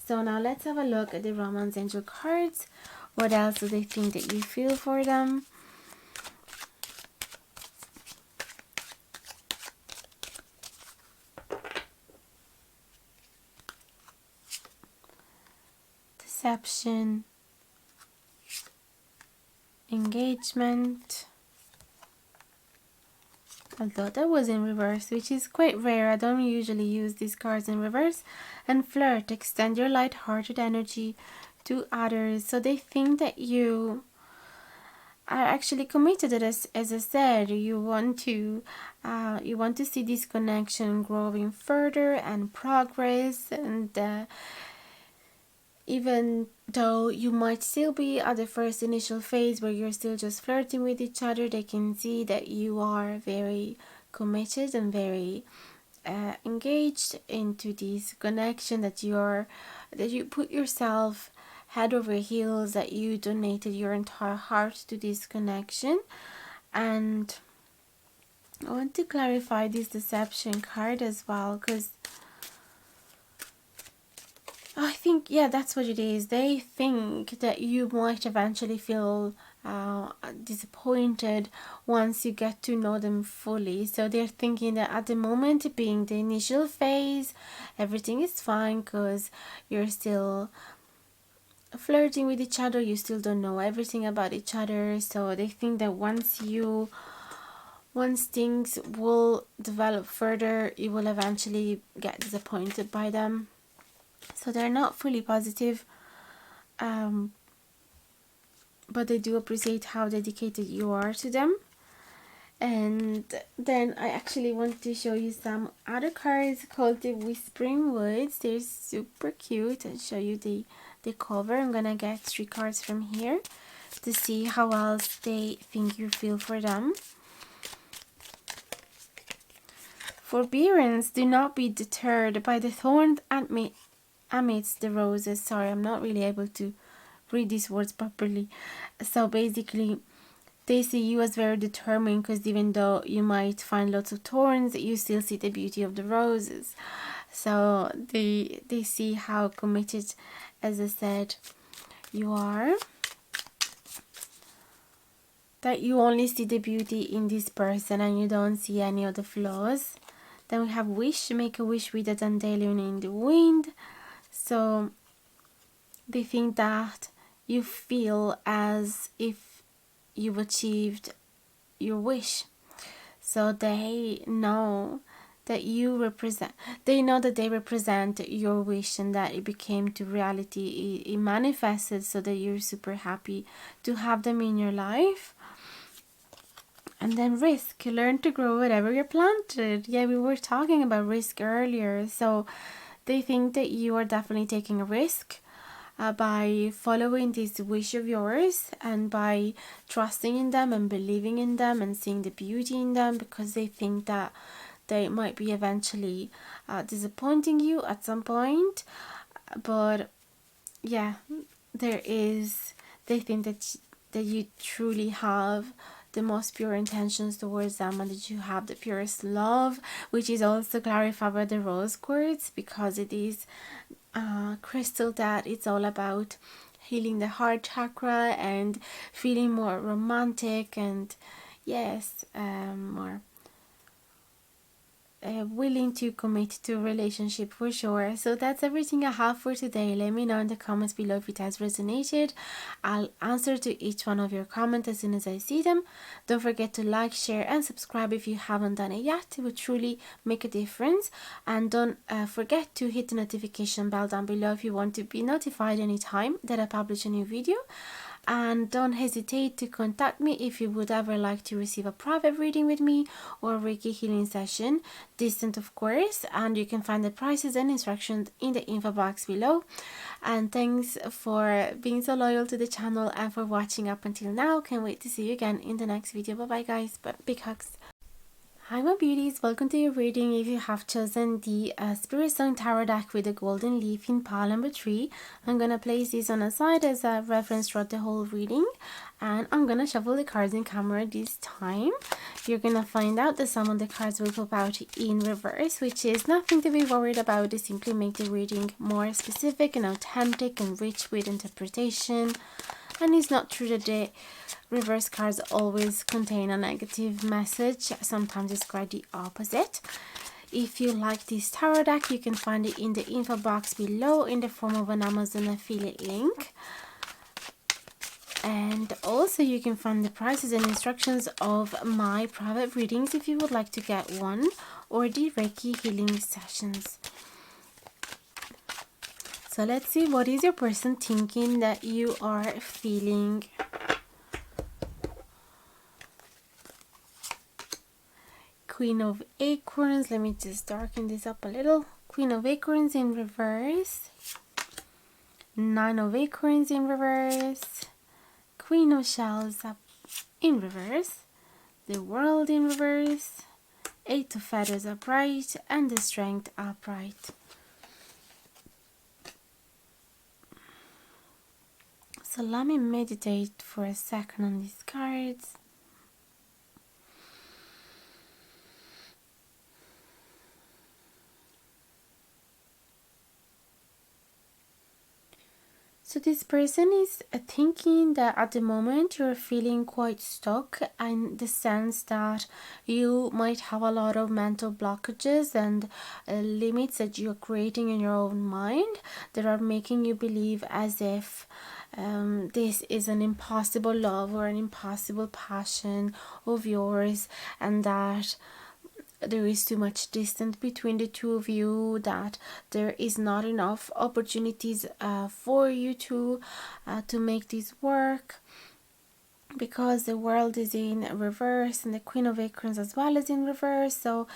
So now let's have a look at the Romance Angel cards. What else do they think that you feel for them? Deception, engagement, although that was in reverse, which is quite rare. I don't usually use these cards in reverse. And flirt, extend your light-hearted energy to others. So they think that you are actually committed. As I said, you want to see this connection growing further and progress. And even though you might still be at the first initial phase where you're still just flirting with each other, they can see that you are very committed and very engaged into this connection, that you put yourself head over heels, that you donated your entire heart to this connection. And I want to clarify this deception card as well, because I think, yeah, that's what it is. They think that you might eventually feel disappointed once you get to know them fully. So they're thinking that at the moment, being the initial phase, everything is fine because you're still flirting with each other. You still don't know everything about each other. So they think that once things will develop further, you will eventually get disappointed by them. So they're not fully positive, but they do appreciate how dedicated you are to them. And then I actually want to show you some other cards called the Whispering Woods. They're super cute. I'll show you the cover. I'm gonna get 3 cards from here to see how else they think you feel for them. Forbearance, do not be deterred by the thorns amidst the roses. Sorry, I'm not really able to read these words properly. So basically, they see you as very determined, because even though you might find lots of thorns, you still see the beauty of the roses. So they see how committed, as I said, you are, that you only see the beauty in this person and you don't see any of the flaws. Then we have wish, make a wish with a dandelion in the wind. So they think that you feel as if you've achieved your wish. So they know that they represent your wish, and that it became to reality. It manifested, so that you're super happy to have them in your life. And then risk, learn to grow whatever you're planted. Yeah, we were talking about risk earlier. So they think that you are definitely taking a risk by following this wish of yours, and by trusting in them and believing in them and seeing the beauty in them, because they think that they might be eventually disappointing you at some point. But yeah, they think that you truly have the most pure intentions towards them, and that you have the purest love, which is also clarified by the rose quartz, because it is crystal that it's all about healing the heart chakra and feeling more romantic, and yes, more willing to commit to a relationship for sure. So that's everything I have for today. Let me know in the comments below if it has resonated. I'll answer to each one of your comments as soon as I see them. Don't forget to like, share and subscribe if you haven't done it yet. It would truly make a difference. And don't forget to hit the notification bell down below if you want to be notified anytime that I publish a new video. And don't hesitate to contact me if you would ever like to receive a private reading with me or a Reiki healing session, distant of course, and you can find the prices and instructions in the info box below. And thanks for being so loyal to the channel and for watching up until now. Can't wait to see you again in the next video. Bye bye guys, big hugs. Hi my beauties, welcome to your reading. If you have chosen the Spirit Song Tarot deck with the golden leaf in pile number 3, I'm going to place this on a side as a reference throughout the whole reading. And I'm going to shuffle the cards in camera this time. You're going to find out that some of the cards will pop out in reverse, which is nothing to be worried about. It simply makes the reading more specific and authentic and rich with interpretation. And it's not true that the reverse cards always contain a negative message. Sometimes it's quite the opposite. If you like this tarot deck, you can find it in the info box below in the form of an Amazon affiliate link. And also you can find the prices and instructions of my private readings if you would like to get one, or the Reiki healing sessions. So let's see, what is your person thinking that you are feeling? Queen of Acorns. Let me just darken this up a little. Queen of Acorns in reverse. Nine of Acorns in reverse. Queen of Shells up in reverse. The World in reverse. Eight of Feathers upright. And the Strength upright. So let me meditate for a second on these cards. So this person is thinking that at the moment you're feeling quite stuck, in the sense that you might have a lot of mental blockages and limits that you're creating in your own mind that are making you believe as if this is an impossible love or an impossible passion of yours, and that there is too much distance between the two of you, that there is not enough opportunities for you to make this work, because the World is in reverse and the Queen of Acorns as well is in reverse. So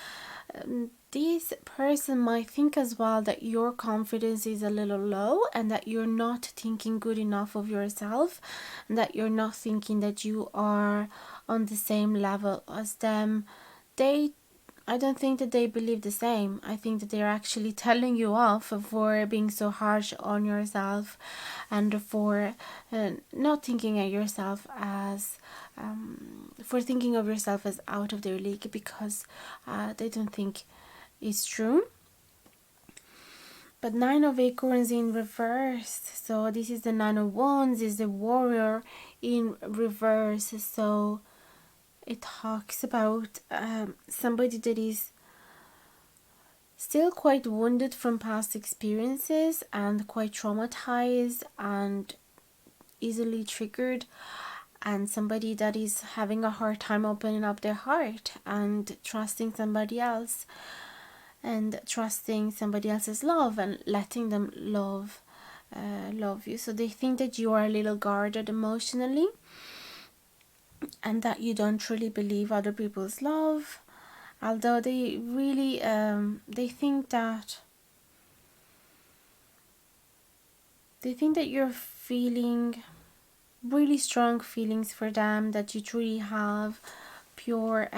this person might think as well that your confidence is a little low, and that you're not thinking good enough of yourself, and that you're not thinking that you are on the same level as them. I don't think that they believe the same. I think that they're actually telling you off for being so harsh on yourself, and for not thinking of yourself as for thinking of yourself as out of their league, because they don't think it's true. But Nine of Acorns in reverse. So this is the Nine of Wands, is the Warrior in reverse. So it talks about somebody that is still quite wounded from past experiences and quite traumatized and easily triggered, and somebody that is having a hard time opening up their heart and trusting somebody else, and trusting somebody else's love and letting them love you. So they think that you are a little guarded emotionally, and that you don't truly believe other people's love, although they really they think that you're feeling really strong feelings for them, that you truly have pure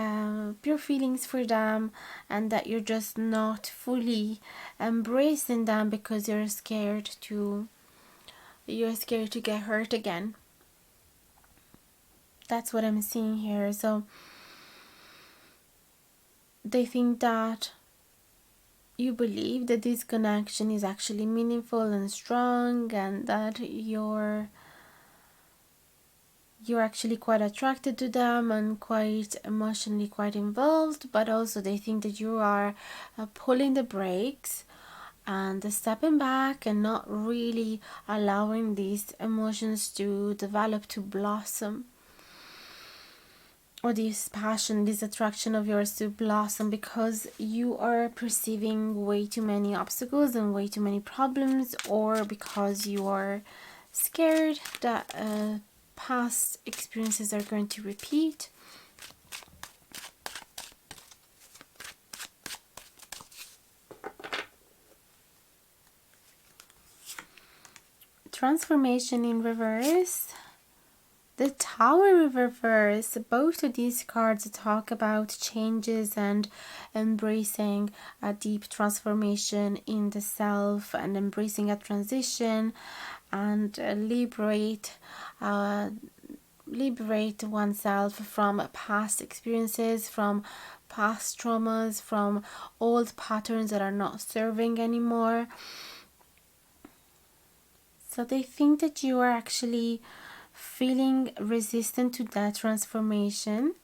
feelings for them, and that you're just not fully embracing them because you're scared to get hurt again. That's what I'm seeing here. So they think that you believe that this connection is actually meaningful and strong, and that you're actually quite attracted to them and quite emotionally quite involved, but also they think that you are pulling the brakes and stepping back and not really allowing these emotions to develop, to blossom, or this passion, this attraction of yours to blossom, because you are perceiving way too many obstacles and way too many problems, or because you are scared that past experiences are going to repeat. Transformation in reverse. The Tower in reverse. Both of these cards talk about changes and embracing a deep transformation in the self, and embracing a transition, and liberate oneself from past experiences, from past traumas, from old patterns that are not serving anymore. So they think that you are actually feeling resistant to that transformation,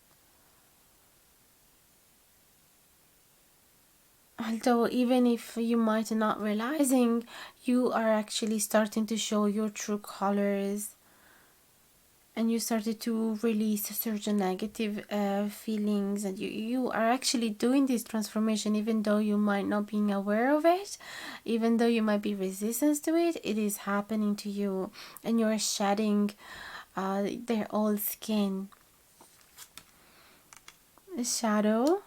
although even if you might not realizing, you are actually starting to show your true colors. and you started to release certain negative feelings, and you are actually doing this transformation even though you might not be aware of it, even though you might be resistant to it. It is happening to you, and you're shedding their old skin. The shadow,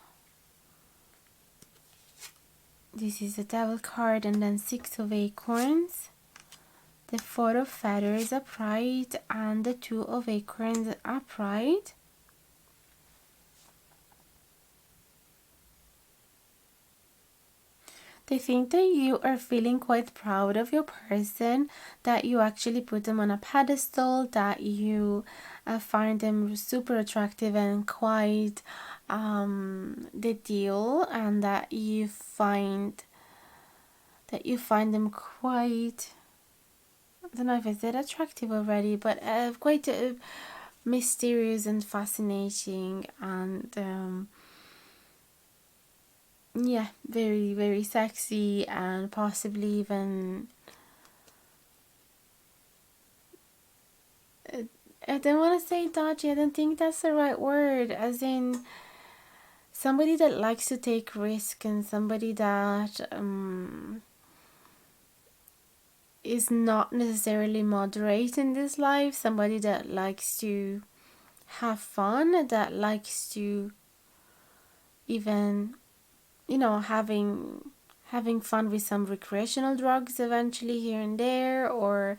this is the devil card, and then 6 of acorns, the 4 of feathers upright, and the 2 of acorns upright. They think that you are feeling quite proud of your person, that you actually put them on a pedestal, that you find them super attractive and quite the deal, and that you find them quite, I don't know if I said attractive already, but quite mysterious and fascinating, and yeah, very, very sexy, and possibly even, I don't want to say dodgy, I don't think that's the right word, as in somebody that likes to take risk, and somebody that is not necessarily moderate in this life, somebody that likes to have fun, that likes to even, you know, having fun with some recreational drugs eventually here and there, or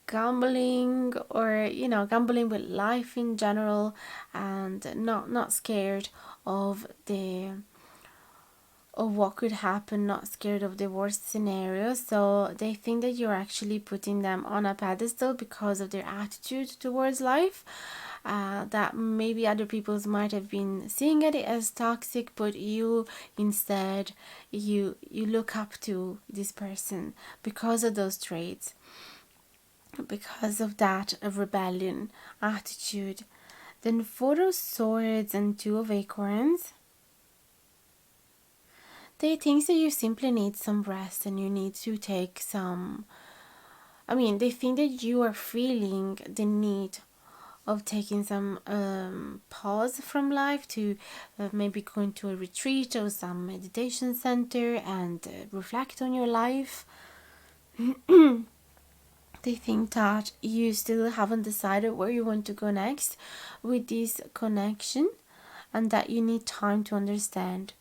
gambling, or, you know, gambling with life in general, and not scared of what could happen, not scared of the worst scenario. So they think that you're actually putting them on a pedestal because of their attitude towards life, that maybe other people's might have been seeing it as toxic, but you instead, you look up to this person because of those traits, because of that rebellion attitude. Then 4 of swords and 2 of acorns. They think that you simply need some rest, and you need to take some, I mean, they think that you are feeling the need of taking some pause from life, to maybe go into a retreat or some meditation center and reflect on your life. They think that you still haven't decided where you want to go next with this connection, and that you need time to understand.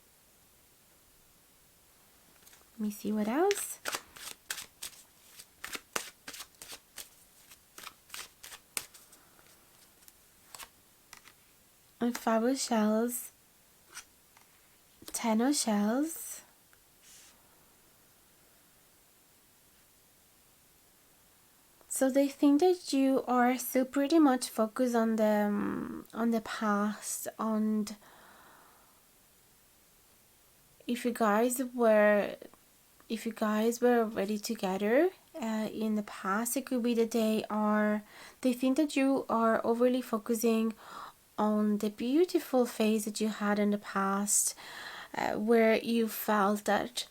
Let me see what else. And 5 of shells, 10 of shells, so they think that you are still pretty much focused on the past, and if you guys were already together in the past, it could be that they think that you are overly focusing on the beautiful phase that you had in the past, where you felt that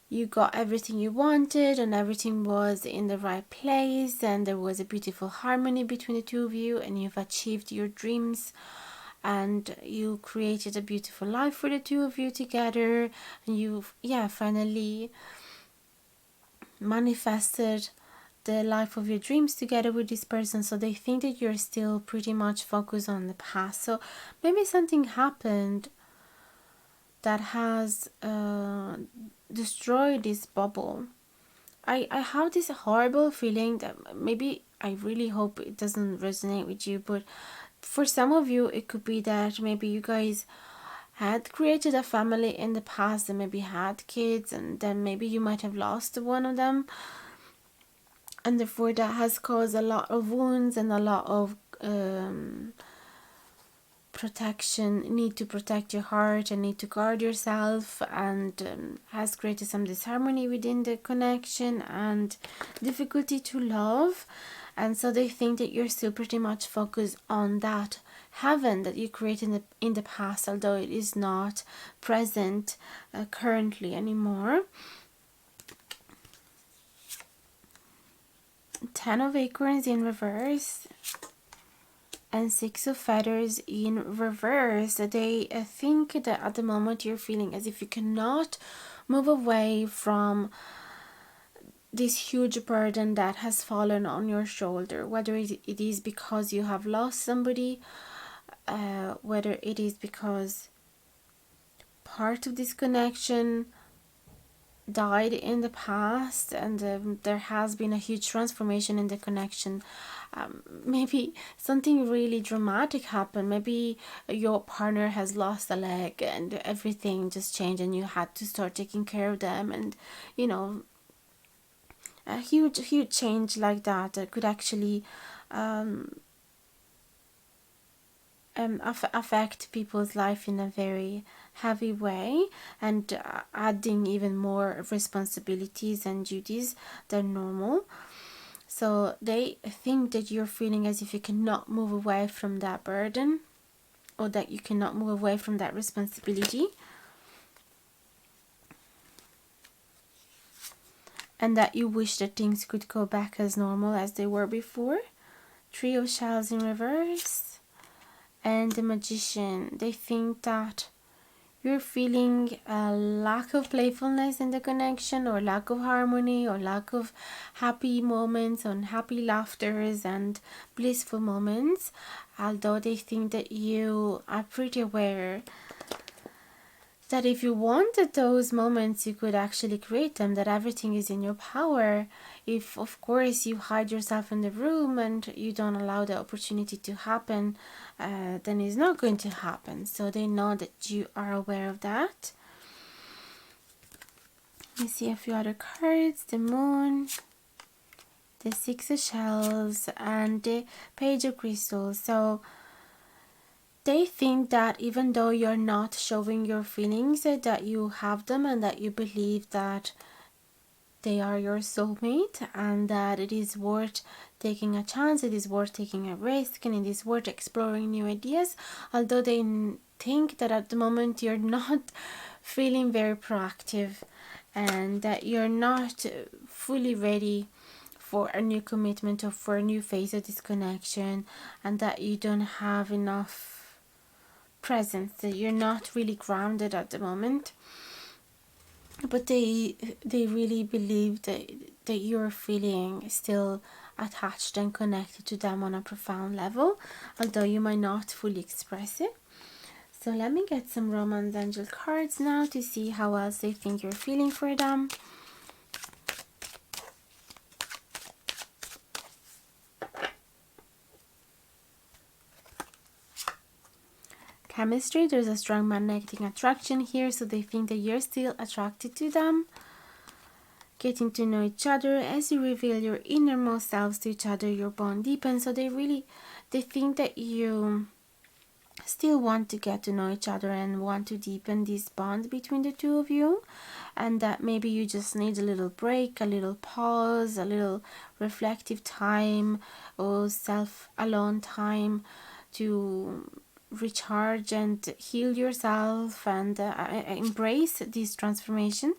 you got everything you wanted, and everything was in the right place, and there was a beautiful harmony between the two of you, and you've achieved your dreams, and you created a beautiful life for the two of you together, and you've finally manifested the life of your dreams together with this person. So they think that you're still pretty much focused on the past. So maybe something happened that has destroyed this bubble. I have this horrible feeling that maybe, I really hope it doesn't resonate with you, but for some of you it could be that maybe you guys had created a family in the past, and maybe had kids, and then maybe you might have lost one of them, and therefore that has caused a lot of wounds and a lot of protection, need to protect your heart and need to guard yourself, and has created some disharmony within the connection and difficulty to love. And so they think that you're still pretty much focused on that heaven that you created in the past, although it is not present currently anymore. Ten of Acorns in reverse and Six of Feathers in reverse. They think that at the moment you're feeling as if you cannot move away from this huge burden that has fallen on your shoulder, whether it is because you have lost somebody, whether it is because part of this connection died in the past and there has been a huge transformation in the connection. Maybe something really dramatic happened. Maybe your partner has lost a leg and everything just changed and you had to start taking care of them, and you know, a huge change like that could actually affect people's life in a very heavy way, and adding even more responsibilities and duties than normal. So they think that you're feeling as if you cannot move away from that burden, or that you cannot move away from that responsibility, and that you wish that things could go back as normal as they were before. Three of Shells in reverse and the Magician. They think that you're feeling a lack of playfulness in the connection, or lack of harmony, or lack of happy moments and happy laughters and blissful moments, although they think that you are pretty aware that if you wanted those moments you could actually create them, that everything is in your power. If of course you hide yourself in the room and you don't allow the opportunity to happen, then it's not going to happen. So they know that you are aware of that. Let me see a few other cards. The Moon, the Six of Shells, and the Page of Crystals. So they think that even though you're not showing your feelings, that you have them, and that you believe that they are your soulmate, and that it is worth taking a chance, it is worth taking a risk, and it is worth exploring new ideas, although they think that at the moment you're not feeling very proactive and that you're not fully ready for a new commitment or for a new phase of this connection, and that you don't have enough presence, that you're not really grounded at the moment. But they really believe that you're feeling still attached and connected to them on a profound level, although you might not fully express it. So let me get some Romance Angel cards now to see how else they think you're feeling for them. Chemistry, there's a strong magnetic attraction here, so they think that you're still attracted to them. Getting to know each other, as you reveal your innermost selves to each other, your bond deepens. So they think that you still want to get to know each other and want to deepen this bond between the two of you, and that maybe you just need a little break, a little pause, a little reflective time, or alone time to recharge and heal yourself and embrace this transformation.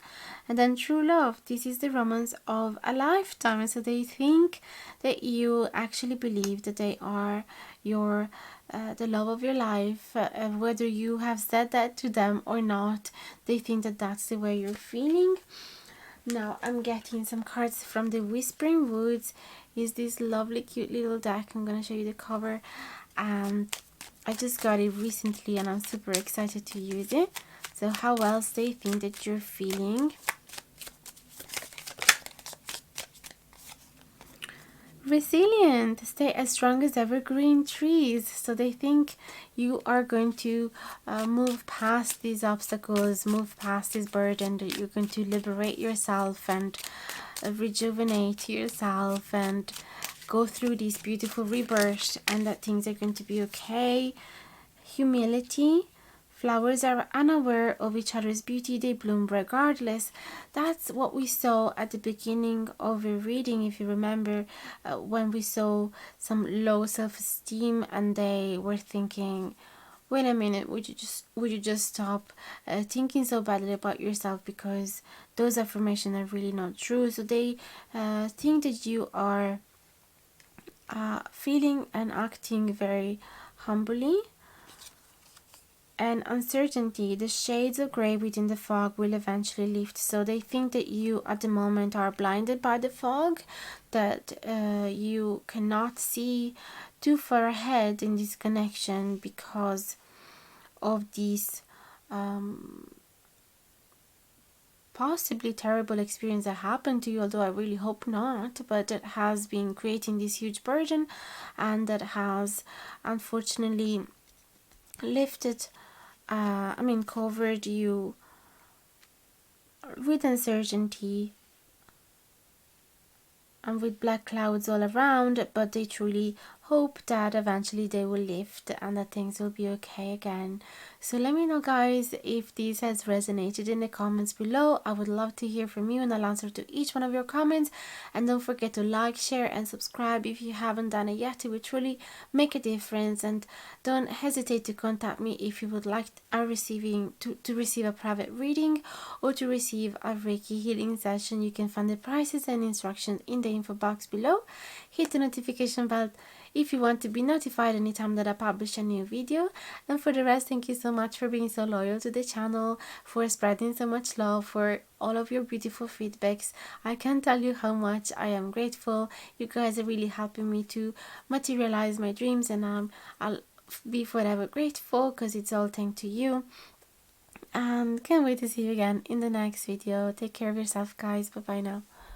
And then true love, this is the romance of a lifetime. So they think that you actually believe that they are your the love of your life, whether you have said that to them or not. They think that that's the way you're feeling. Now I'm getting some cards from the Whispering Woods. Is this lovely cute little deck. I'm gonna show you the cover. I just got it recently and I'm super excited to use it. So how else they think that you're feeling? Resilient, stay as strong as evergreen trees. So they think you are going to move past these obstacles, move past this burden, that you're going to liberate yourself and rejuvenate yourself and go through this beautiful rebirth, and that things are going to be okay. Humility, flowers are unaware of each other's beauty, they bloom regardless. That's what we saw at the beginning of your reading, if you remember, when we saw some low self-esteem and they were thinking, wait a minute, would you just stop thinking so badly about yourself, because those affirmations are really not true. So they think that you are feeling and acting very humbly. And uncertainty, the shades of grey within the fog will eventually lift. So they think that you at the moment are blinded by the fog, that you cannot see too far ahead in this connection because of these possibly terrible experience that happened to you, although I really hope not, but that has been creating this huge burden, and that has unfortunately lifted covered you with uncertainty and with black clouds all around, but they truly hope that eventually they will lift and that things will be okay again. So let me know, guys, if this has resonated in the comments below. I would love to hear from you, and I'll answer to each one of your comments. And don't forget to like, share and subscribe if you haven't done it yet. It would truly make a difference. And don't hesitate to contact me if you would like to receive a private reading or to receive a Reiki healing session. You can find the prices and instructions in the info box below. Hit the notification bell if you want to be notified anytime that I publish a new video. And for the rest, thank you so much for being so loyal to the channel, for spreading so much love, for all of your beautiful feedbacks. I can't tell you how much I am grateful. You guys are really helping me to materialize my dreams, and I'll be forever grateful because it's all thanks to you. And can't wait to see you again in the next video. Take care of yourself, guys. Bye bye now.